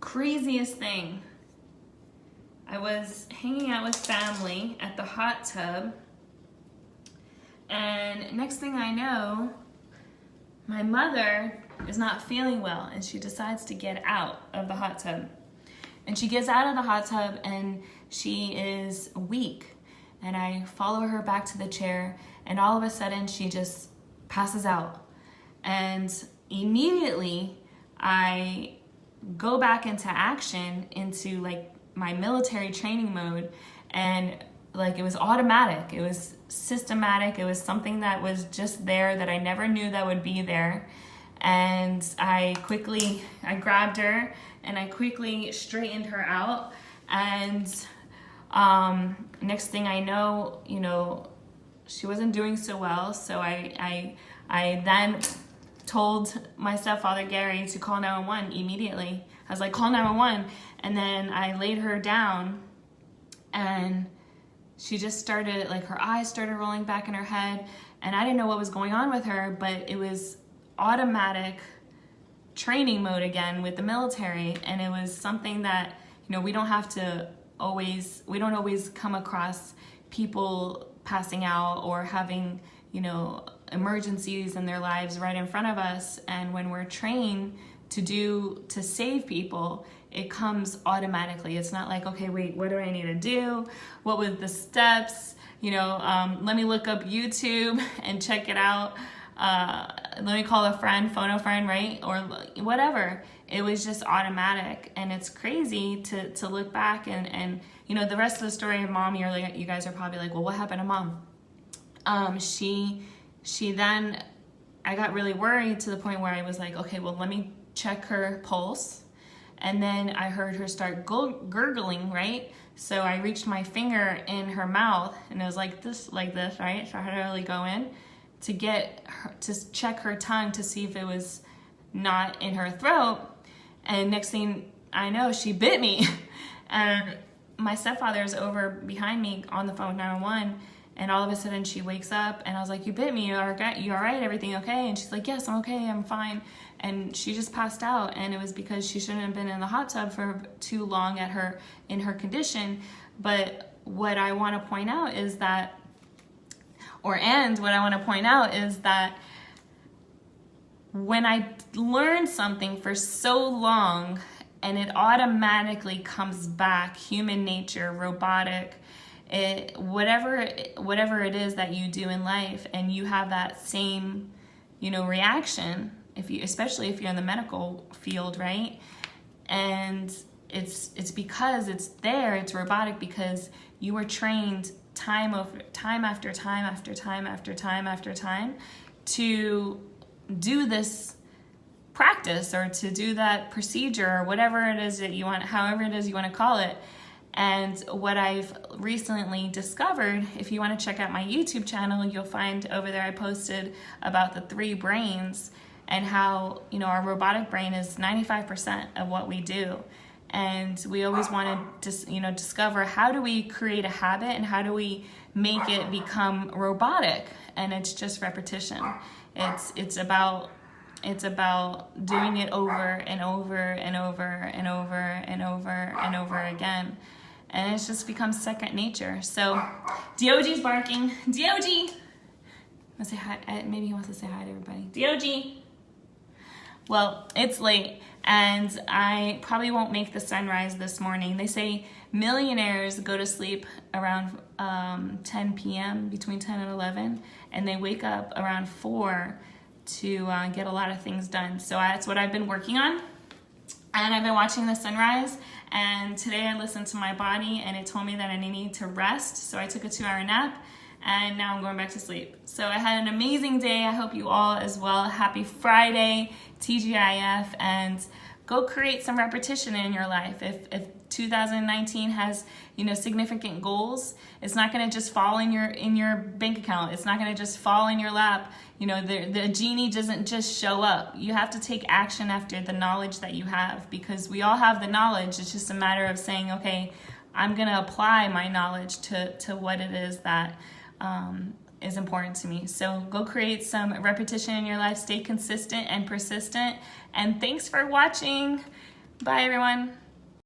craziest thing. I was hanging out with family at the hot tub, and next thing I know, my mother is not feeling well, and she decides to get out of the hot tub. And she gets out of the hot tub and she is weak. And I follow her back to the chair, and all of a sudden she just passes out. And immediately I go back into action, into like my military training mode, and like it was automatic, it was systematic, it was something that was just there that I never knew that would be there. And I grabbed her and I quickly straightened her out, and next thing I know, she wasn't doing so well. So I then told my stepfather Gary to call 911 immediately. I was like, call 911, and then I laid her down, and she just started, like, her eyes started rolling back in her head, and I didn't know what was going on with her, but it was automatic training mode again with the military. And it was something that, we don't always come across people passing out or having, emergencies in their lives right in front of us. And when we're trained to save people, it comes automatically. It's not like, okay, wait, what do I need to do? What was the steps? Let me look up YouTube and check it out. Let me call a friend, phone a friend, right? Or whatever. It was just automatic. And it's crazy to look back and the rest of the story of Mom, you guys are probably like, well, what happened to Mom? She then, I got really worried to the point where I was like, okay, well, let me check her pulse. And then I heard her start gurgling, right? So I reached my finger in her mouth, and it was like this, right? So I had to really go in to check her tongue to see if it was not in her throat. And next thing I know, she bit me. And my stepfather's over behind me on the phone with 911. And all of a sudden she wakes up, and I was like, you bit me, you all right, everything okay? And she's like, yes, I'm okay, I'm fine. And she just passed out, and it was because she shouldn't have been in the hot tub for too long in her condition. But what I want to point out is that, when I learn something for so long and it automatically comes back, human nature, robotic, whatever it is that you do in life, and you have that same, reaction, especially if you're in the medical field, right? And it's because it's there, it's robotic, because you were trained time after time to do this practice, or to do that procedure, or whatever it is that you want, however it is you want to call it. And what I've recently discovered, if you want to check out my YouTube channel, you'll find over there I posted about the 3 brains, and how, our robotic brain is 95% of what we do. And we always want to discover, how do we create a habit, and how do we make it become robotic? And it's just repetition. It's about doing it over and over and over and over and over and over again. And it's just becomes second nature. So DOG's barking. DOG! Let's say hi. Maybe he wants to say hi to everybody. DOG! Well, it's late, and I probably won't make the sunrise this morning. They say millionaires go to sleep around 10 p.m., between 10 and 11, and they wake up around 4 to get a lot of things done. So that's what I've been working on. And I've been watching the sunrise, and today I listened to my body, and it told me that I need to rest. So I took a 2-hour nap, and now I'm going back to sleep. So I had an amazing day. I hope you all as well. Happy Friday, TGIF, and go create some repetition in your life. If 2019 has, significant goals, it's not going to just fall in your bank account. It's not going to just fall in your lap. The genie doesn't just show up. You have to take action after the knowledge that you have, because we all have the knowledge. It's just a matter of saying, okay, I'm going to apply my knowledge to what it is that is important to me. So go create some repetition in your life. Stay consistent and persistent. And thanks for watching. Bye, everyone.